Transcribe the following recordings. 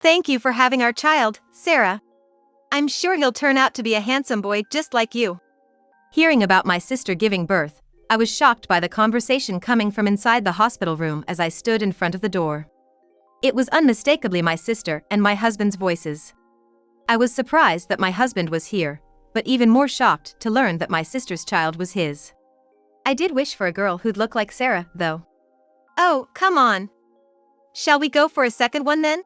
Thank you for having our child, Sarah. I'm sure he'll turn out to be a handsome boy just like you. Hearing about my sister giving birth, I was shocked by the conversation coming from inside the hospital room as I stood in front of the door. It was unmistakably my sister and my husband's voices. I was surprised that my husband was here, but even more shocked to learn that my sister's child was his. I did wish for a girl who'd look like Sarah, though. Oh, come on. Shall we go for a second one then?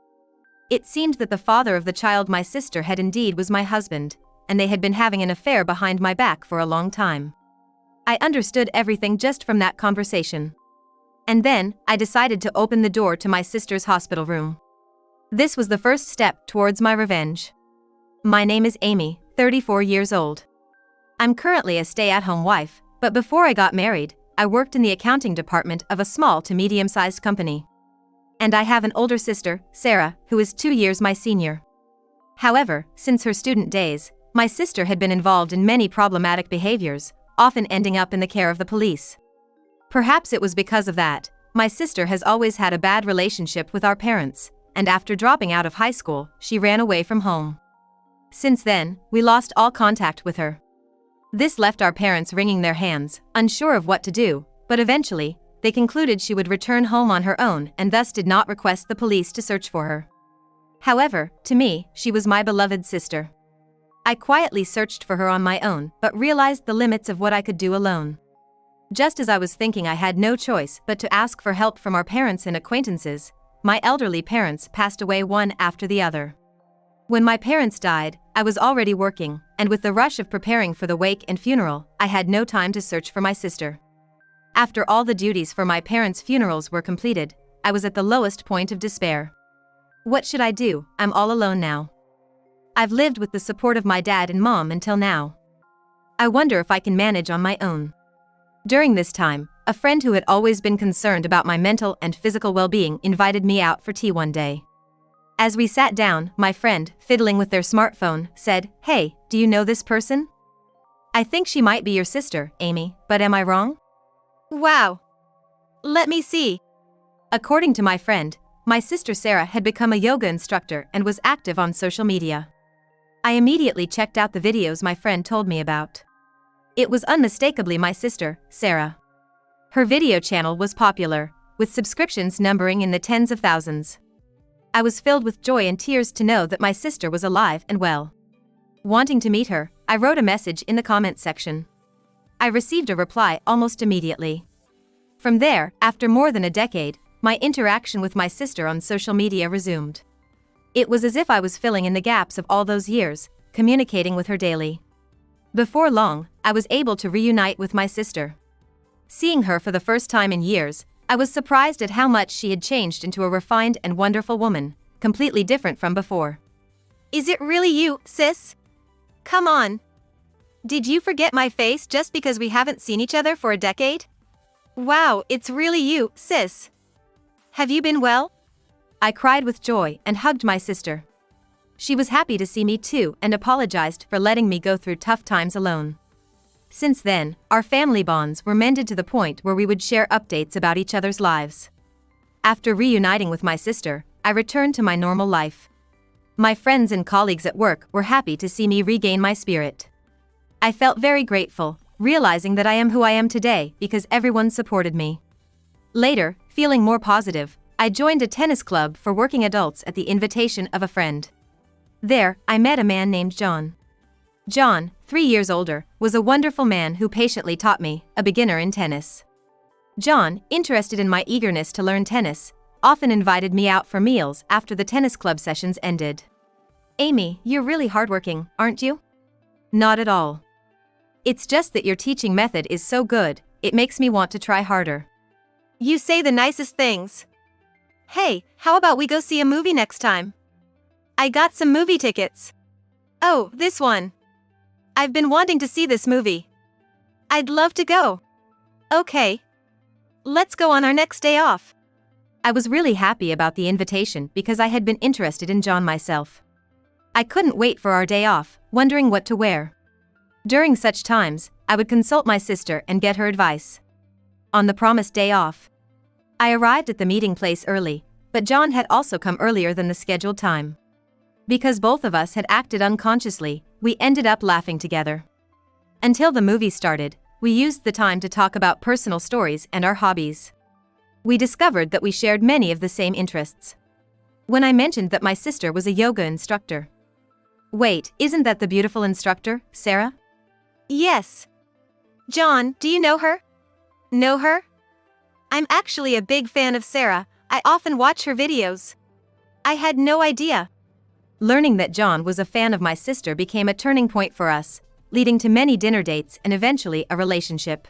It seemed that the father of the child my sister had indeed was my husband, and they had been having an affair behind my back for a long time. I understood everything just from that conversation. And then, I decided to open the door to my sister's hospital room. This was the first step towards my revenge. My name is Amy, 34 years old. I'm currently a stay-at-home wife, but before I got married, I worked in the accounting department of a small to medium-sized company. And I have an older sister, Sarah, who is 2 years my senior. However, since her student days, my sister had been involved in many problematic behaviors, often ending up in the care of the police. Perhaps it was because of that, my sister has always had a bad relationship with our parents, and after dropping out of high school, she ran away from home. Since then, we lost all contact with her. This left our parents wringing their hands, unsure of what to do, but eventually, they concluded she would return home on her own and thus did not request the police to search for her. However, to me, she was my beloved sister. I quietly searched for her on my own, but realized the limits of what I could do alone. Just as I was thinking I had no choice but to ask for help from our parents and acquaintances, my elderly parents passed away one after the other. When my parents died, I was already working, and with the rush of preparing for the wake and funeral, I had no time to search for my sister. After all the duties for my parents' funerals were completed, I was at the lowest point of despair. What should I do? I'm all alone now. I've lived with the support of my dad and mom until now. I wonder if I can manage on my own. During this time, a friend who had always been concerned about my mental and physical well-being invited me out for tea one day. As we sat down, my friend, fiddling with their smartphone, said, "Hey, do you know this person? I think she might be your sister, Amy, but am I wrong?" Wow. Let me see. According to my friend, my sister Sarah had become a yoga instructor and was active on social media. I immediately checked out the videos my friend told me about. It was unmistakably my sister, Sarah. Her video channel was popular, with subscriptions numbering in the tens of thousands. I was filled with joy and tears to know that my sister was alive and well. Wanting to meet her, I wrote a message in the comments section. I received a reply almost immediately. From there, after more than a decade, my interaction with my sister on social media resumed. It was as if I was filling in the gaps of all those years, communicating with her daily. Before long, I was able to reunite with my sister. Seeing her for the first time in years, I was surprised at how much she had changed into a refined and wonderful woman, completely different from before. Is it really you, sis? Come on. Did you forget my face just because we haven't seen each other for a decade? Wow, it's really you, sis. Have you been well? I cried with joy and hugged my sister. She was happy to see me too and apologized for letting me go through tough times alone. Since then, our family bonds were mended to the point where we would share updates about each other's lives. After reuniting with my sister, I returned to my normal life. My friends and colleagues at work were happy to see me regain my spirit. I felt very grateful, realizing that I am who I am today because everyone supported me. Later, feeling more positive, I joined a tennis club for working adults at the invitation of a friend. There, I met a man named John. John, 3 years older, was a wonderful man who patiently taught me, a beginner in tennis. John, interested in my eagerness to learn tennis, often invited me out for meals after the tennis club sessions ended. "Amy, you're really hardworking, aren't you?" "Not at all. It's just that your teaching method is so good, it makes me want to try harder." You say the nicest things. Hey, how about we go see a movie next time? I got some movie tickets. Oh, this one. I've been wanting to see this movie. I'd love to go. Okay. Let's go on our next day off. I was really happy about the invitation because I had been interested in John myself. I couldn't wait for our day off, wondering what to wear. During such times, I would consult my sister and get her advice. On the promised day off, I arrived at the meeting place early, But John had also come earlier than the scheduled time. Because both of us had acted unconsciously, we ended up laughing together. Until the movie started, we used the time to talk about personal stories and our hobbies. We discovered that we shared many of the same interests. When I mentioned that my sister was a yoga instructor. Wait, isn't that the beautiful instructor, Sarah? Yes. John, do you know her? Know her? I'm actually a big fan of Sarah. I often watch her videos. I had no idea. Learning that John was a fan of my sister became a turning point for us, leading to many dinner dates and eventually a relationship.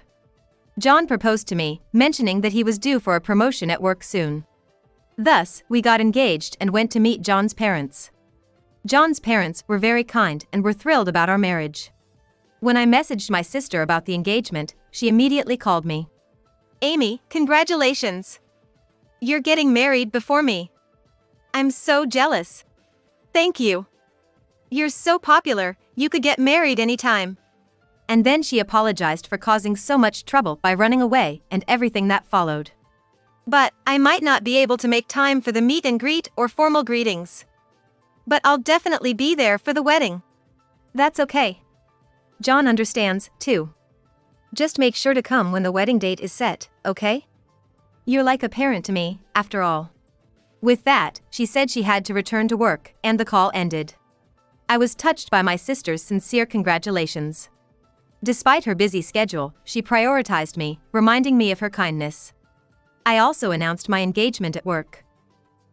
John proposed to me, mentioning that he was due for a promotion at work soon. Thus, we got engaged and went to meet John's parents. John's parents were very kind and were thrilled about our marriage. When I messaged my sister about the engagement, she immediately called me. Amy, congratulations. You're getting married before me. I'm so jealous. Thank you. You're so popular, you could get married anytime. And then she apologized for causing so much trouble by running away and everything that followed. But I might not be able to make time for the meet and greet or formal greetings. But I'll definitely be there for the wedding. That's okay. John understands, too. Just make sure to come when the wedding date is set, okay? You're like a parent to me, after all. With that, she said she had to return to work, and the call ended. I was touched by my sister's sincere congratulations. Despite her busy schedule, she prioritized me, reminding me of her kindness. I also announced my engagement at work.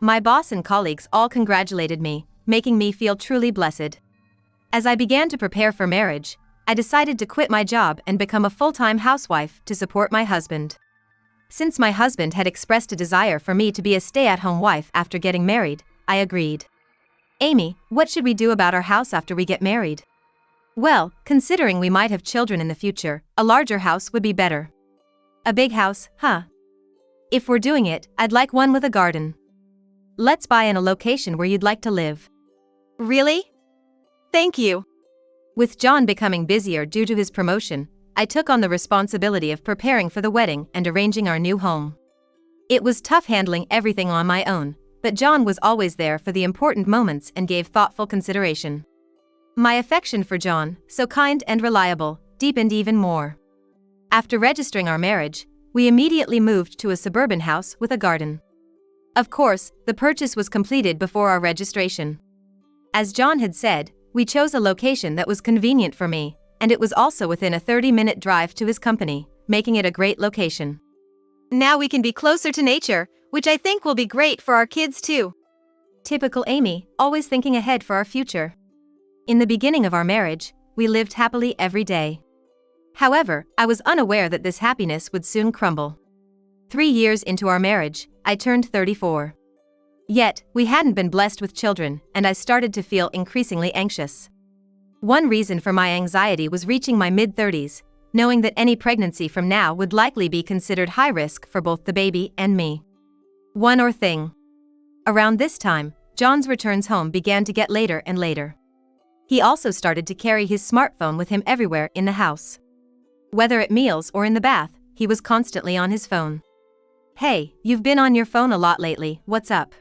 My boss and colleagues all congratulated me, making me feel truly blessed. As I began to prepare for marriage, I decided to quit my job and become a full-time housewife to support my husband. Since my husband had expressed a desire for me to be a stay-at-home wife after getting married, I agreed. Amy, what should we do about our house after we get married? Well, considering we might have children in the future, a larger house would be better. A big house, huh? If we're doing it, I'd like one with a garden. Let's buy in a location where you'd like to live. Really? Thank you. With John becoming busier due to his promotion, I took on the responsibility of preparing for the wedding and arranging our new home. It was tough handling everything on my own, but John was always there for the important moments and gave thoughtful consideration. My affection for John, so kind and reliable, deepened even more. After registering our marriage, we immediately moved to a suburban house with a garden. Of course, the purchase was completed before our registration. As John had said, we chose a location that was convenient for me, and it was also within a 30-minute drive to his company, making it a great location. Now we can be closer to nature, which I think will be great for our kids too. Typical Amy, always thinking ahead for our future. In the beginning of our marriage, we lived happily every day. However, I was unaware that this happiness would soon crumble. 3 years into our marriage, I turned 34. Yet, we hadn't been blessed with children, and I started to feel increasingly anxious. One reason for my anxiety was reaching my mid-30s, knowing that any pregnancy from now would likely be considered high risk for both the baby and me. One more thing. Around this time, John's returns home began to get later and later. He also started to carry his smartphone with him everywhere in the house. Whether at meals or in the bath, he was constantly on his phone. Hey, you've been on your phone a lot lately, what's up?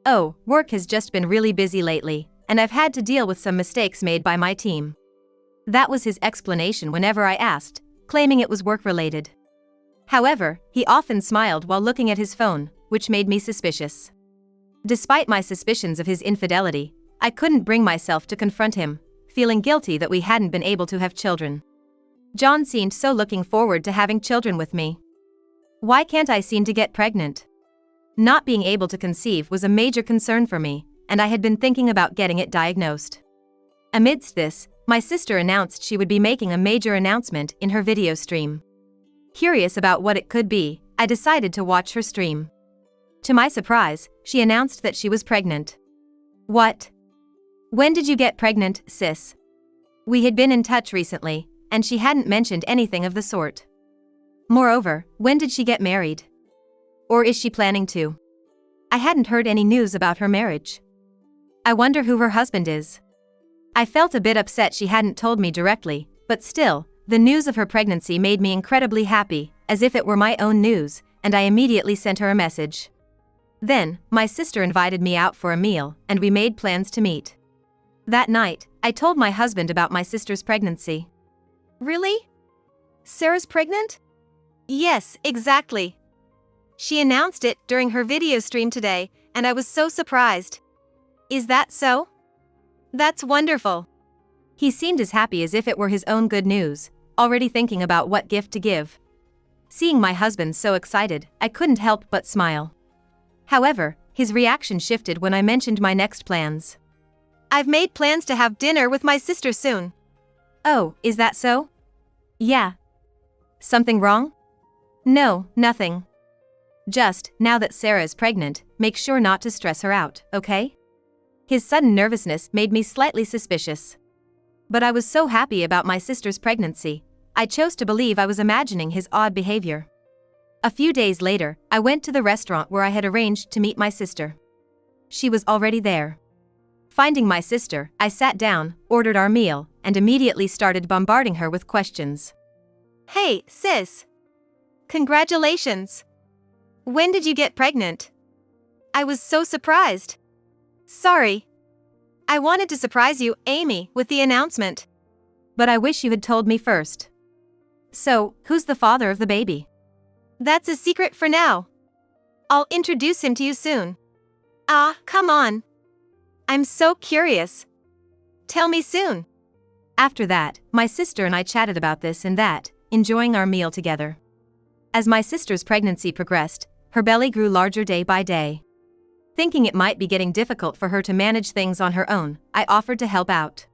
Oh, work has just been really busy lately, and I've had to deal with some mistakes made by my team. That was his explanation whenever I asked, claiming it was work-related. However, he often smiled while looking at his phone, which made me suspicious. Despite my suspicions of his infidelity, I couldn't bring myself to confront him, feeling guilty that we hadn't been able to have children. John seemed so looking forward to having children with me. Why can't I seem to get pregnant? Not being able to conceive was a major concern for me, and I had been thinking about getting it diagnosed. Amidst this, my sister announced she would be making a major announcement in her video stream. Curious about what it could be, I decided to watch her stream. To my surprise, she announced that she was pregnant. What? When did you get pregnant, sis? We had been in touch recently, and she hadn't mentioned anything of the sort. Moreover, when did she get married? Or is she planning to? I hadn't heard any news about her marriage. I wonder who her husband is. I felt a bit upset she hadn't told me directly, but still, the news of her pregnancy made me incredibly happy, as if it were my own news, and I immediately sent her a message. Then, my sister invited me out for a meal, and we made plans to meet. That night, I told my husband about my sister's pregnancy. Really? Sarah's pregnant? Yes, exactly. She announced it during her video stream today, and I was so surprised. Is that so? That's wonderful. He seemed as happy as if it were his own good news, already thinking about what gift to give. Seeing my husband so excited, I couldn't help but smile. However, his reaction shifted when I mentioned my next plans. I've made plans to have dinner with my sister soon. Oh, is that so? Yeah. Something wrong? No, nothing. Just, now that Sarah is pregnant, make sure not to stress her out, okay? His sudden nervousness made me slightly suspicious. But I was so happy about my sister's pregnancy, I chose to believe I was imagining his odd behavior. A few days later, I went to the restaurant where I had arranged to meet my sister. She was already there. Finding my sister, I sat down, ordered our meal, and immediately started bombarding her with questions. Hey, sis. Congratulations. When did you get pregnant? I was so surprised. Sorry. I wanted to surprise you, Amy, with the announcement. But I wish you had told me first. So, who's the father of the baby? That's a secret for now. I'll introduce him to you soon. Ah, come on. I'm so curious. Tell me soon. After that, my sister and I chatted about this and that, enjoying our meal together. As my sister's pregnancy progressed, her belly grew larger day by day. Thinking it might be getting difficult for her to manage things on her own, I offered to help out.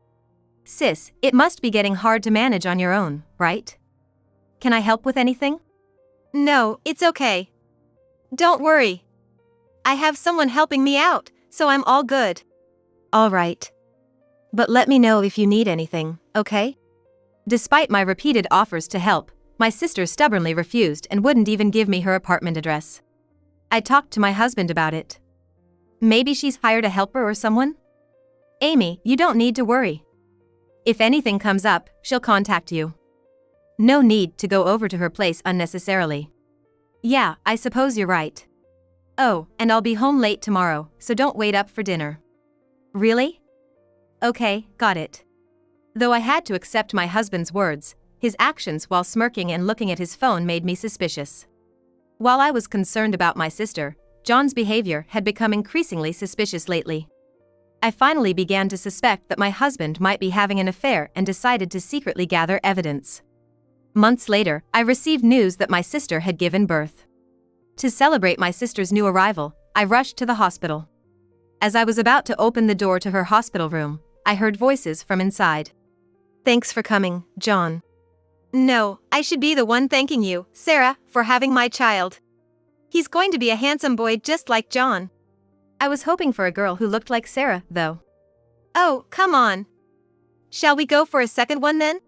Sis, it must be getting hard to manage on your own, right? Can I help with anything? No, it's okay. Don't worry. I have someone helping me out, so I'm all good. All right. But let me know if you need anything, okay? Despite my repeated offers to help, my sister stubbornly refused and wouldn't even give me her apartment address. I talked to my husband about it. Maybe she's hired a helper or someone? Amy, you don't need to worry. If anything comes up, she'll contact you. No need to go over to her place unnecessarily. Yeah, I suppose you're right. Oh, and I'll be home late tomorrow, so don't wait up for dinner. Really? Okay, got it. Though I had to accept my husband's words, his actions while smirking and looking at his phone made me suspicious. While I was concerned about my sister, John's behavior had become increasingly suspicious lately. I finally began to suspect that my husband might be having an affair and decided to secretly gather evidence. Months later, I received news that my sister had given birth. To celebrate my sister's new arrival, I rushed to the hospital. As I was about to open the door to her hospital room, I heard voices from inside. Thanks for coming, John. No, I should be the one thanking you, Sarah, for having my child. He's going to be a handsome boy just like John. I was hoping for a girl who looked like Sarah, though. Oh, come on. Shall we go for a second one then?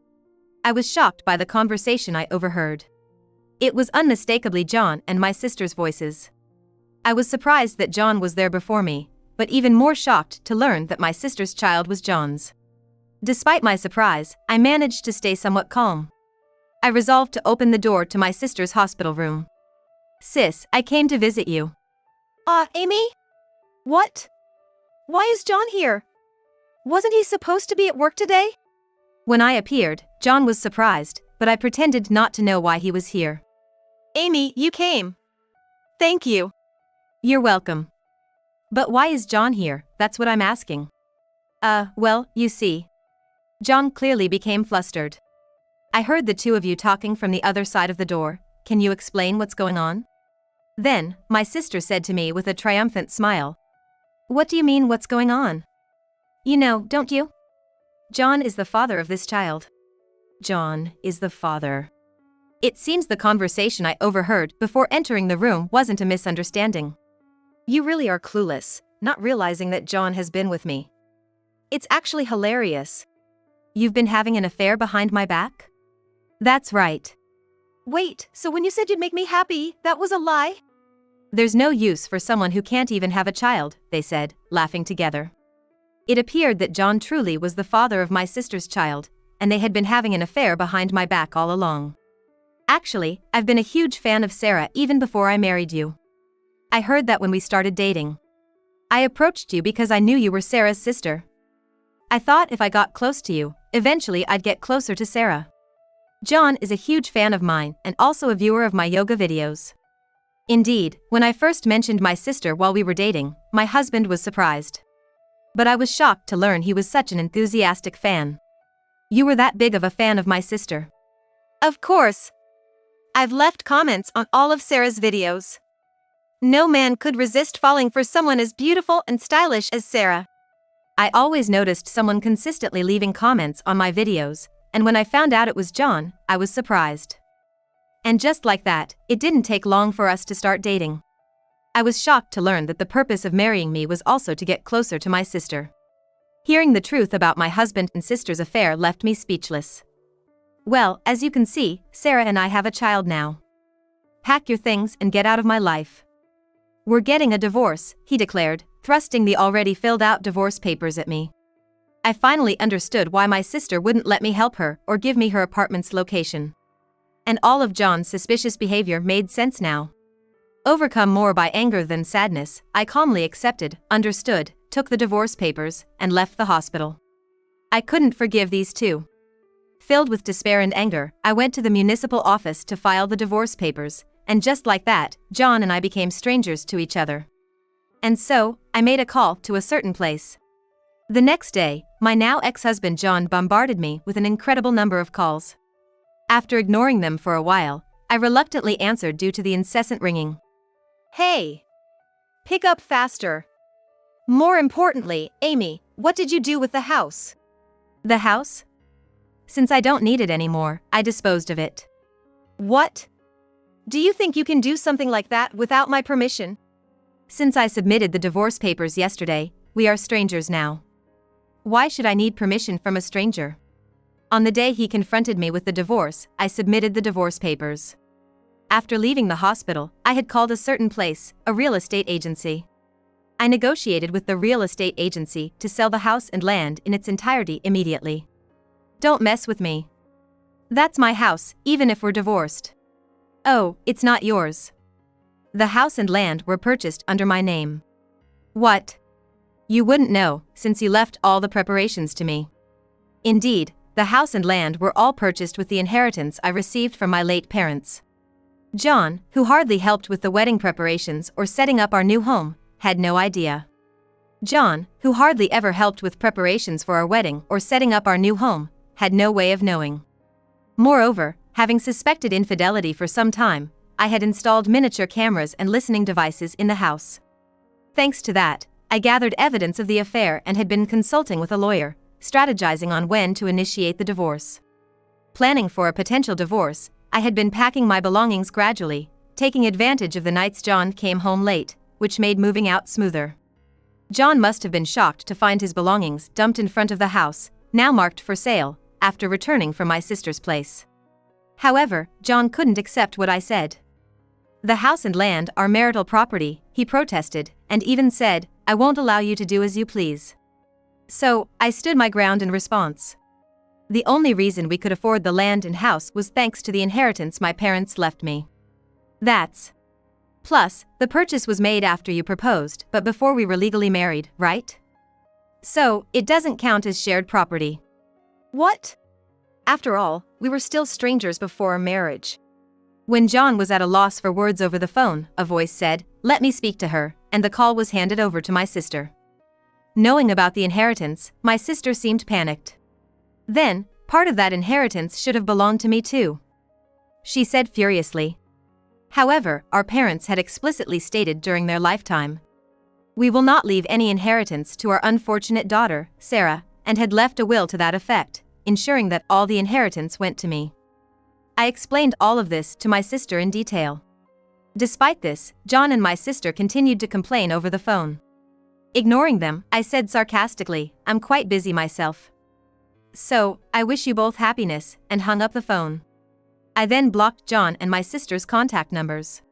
I was shocked by the conversation I overheard. It was unmistakably John and my sister's voices. I was surprised that John was there before me, but even more shocked to learn that my sister's child was John's. Despite my surprise, I managed to stay somewhat calm. I resolved to open the door to my sister's hospital room. Sis, I came to visit you. Amy? What? Why is John here? Wasn't he supposed to be at work today? When I appeared, John was surprised, but I pretended not to know why he was here. Amy, you came. Thank you. You're welcome. But why is John here? That's what I'm asking. Well, you see. John clearly became flustered. I heard the two of you talking from the other side of the door. Can you explain what's going on? Then, my sister said to me with a triumphant smile. What do you mean what's going on? You know, don't you? John is the father of this child. John is the father. It seems the conversation I overheard before entering the room wasn't a misunderstanding. You really are clueless, not realizing that John has been with me. It's actually hilarious. You've been having an affair behind my back? That's right. Wait, so when you said you'd make me happy, that was a lie? There's no use for someone who can't even have a child, they said, laughing together. It appeared that John truly was the father of my sister's child, and they had been having an affair behind my back all along. Actually, I've been a huge fan of Sarah even before I married you. I heard that when we started dating. I approached you because I knew you were Sarah's sister. I thought if I got close to you, eventually I'd get closer to Sarah. John is a huge fan of mine and also a viewer of my yoga videos. Indeed, when I first mentioned my sister while we were dating, my husband was surprised. But I was shocked to learn he was such an enthusiastic fan. You were that big of a fan of my sister. Of course. I've left comments on all of Sarah's videos. No man could resist falling for someone as beautiful and stylish as Sarah. I always noticed someone consistently leaving comments on my videos, and when I found out it was John, I was surprised. And just like that, it didn't take long for us to start dating. I was shocked to learn that the purpose of marrying me was also to get closer to my sister. Hearing the truth about my husband and sister's affair left me speechless. Well, as you can see, Sarah and I have a child now. Pack your things and get out of my life. We're getting a divorce, he declared, thrusting the already filled-out divorce papers at me. I finally understood why my sister wouldn't let me help her or give me her apartment's location. And all of John's suspicious behavior made sense now. Overcome more by anger than sadness, I calmly accepted, understood, took the divorce papers, and left the hospital. I couldn't forgive these two. Filled with despair and anger, I went to the municipal office to file the divorce papers, and just like that, John and I became strangers to each other. And so, I made a call to a certain place. The next day, my now ex-husband John bombarded me with an incredible number of calls. After ignoring them for a while, I reluctantly answered due to the incessant ringing. Hey! Pick up faster. More importantly, Amy, what did you do with the house? The house? Since I don't need it anymore, I disposed of it. What? Do you think you can do something like that without my permission? Since I submitted the divorce papers yesterday, we are strangers now. Why should I need permission from a stranger? On the day he confronted me with the divorce, I submitted the divorce papers. After leaving the hospital, I had called a certain place, a real estate agency. I negotiated with the real estate agency to sell the house and land in its entirety immediately. Don't mess with me. That's my house, even if we're divorced. Oh, it's not yours. The house and land were purchased under my name. What? You wouldn't know, since you left all the preparations to me. Indeed, the house and land were all purchased with the inheritance I received from my late parents. John, who hardly helped with the wedding preparations or setting up our new home, had no idea. John, who hardly ever helped with preparations for our wedding or setting up our new home, had no way of knowing. Moreover, having suspected infidelity for some time, I had installed miniature cameras and listening devices in the house. Thanks to that, I gathered evidence of the affair and had been consulting with a lawyer, strategizing on when to initiate the divorce. Planning for a potential divorce, I had been packing my belongings gradually, taking advantage of the nights John came home late, which made moving out smoother. John must have been shocked to find his belongings dumped in front of the house, now marked for sale, after returning from my sister's place. However, John couldn't accept what I said. The house and land are marital property, he protested, and even said, I won't allow you to do as you please. So, I stood my ground in response. The only reason we could afford the land and house was thanks to the inheritance my parents left me. That's. Plus, the purchase was made after you proposed, but before we were legally married, right? So, it doesn't count as shared property. What? After all, we were still strangers before our marriage. When John was at a loss for words over the phone, a voice said, "Let me speak to her," and the call was handed over to my sister. Knowing about the inheritance, my sister seemed panicked. Then, part of that inheritance should have belonged to me too, she said furiously. However, our parents had explicitly stated during their lifetime, we will not leave any inheritance to our unfortunate daughter, Sarah, and had left a will to that effect, ensuring that all the inheritance went to me. I explained all of this to my sister in detail. Despite this, John and my sister continued to complain over the phone. Ignoring them, I said sarcastically, I'm quite busy myself. So, I wish you both happiness, and hung up the phone. I then blocked John and my sister's contact numbers.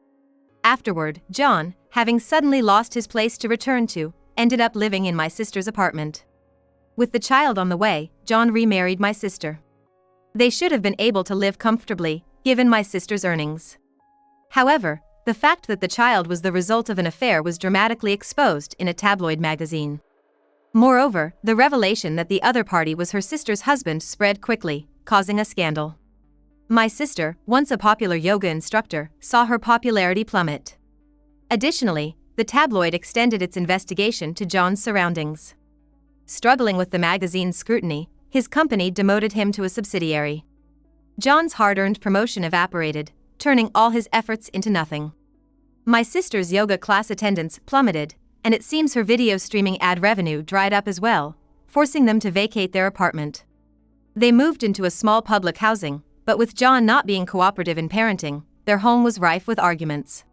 Afterward, John, having suddenly lost his place to return to, ended up living in my sister's apartment. With the child on the way, John remarried my sister. They should have been able to live comfortably, given my sister's earnings. However, The fact that the child was the result of an affair was dramatically exposed in a tabloid magazine. Moreover, the revelation that the other party was her sister's husband spread quickly, causing a scandal. My sister, once a popular yoga instructor, saw her popularity plummet. Additionally, the tabloid extended its investigation to John's surroundings. Struggling with the magazine's scrutiny, his company demoted him to a subsidiary. John's hard-earned promotion evaporated, turning all his efforts into nothing. My sister's yoga class attendance plummeted, and it seems her video streaming ad revenue dried up as well, forcing them to vacate their apartment. They moved into a small public housing, but with John not being cooperative in parenting, their home was rife with arguments.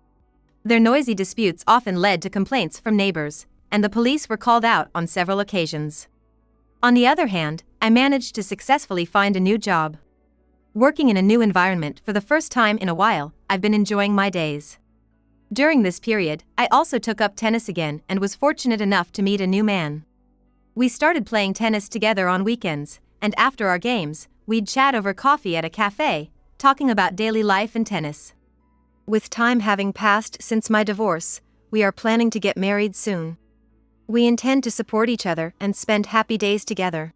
Their noisy disputes often led to complaints from neighbors, and the police were called out on several occasions. On the other hand, I managed to successfully find a new job. Working in a new environment for the first time in a while, I've been enjoying my days. During this period, I also took up tennis again and was fortunate enough to meet a new man. We started playing tennis together on weekends, and after our games, we'd chat over coffee at a cafe, talking about daily life and tennis. With time having passed since my divorce, we are planning to get married soon. We intend to support each other and spend happy days together.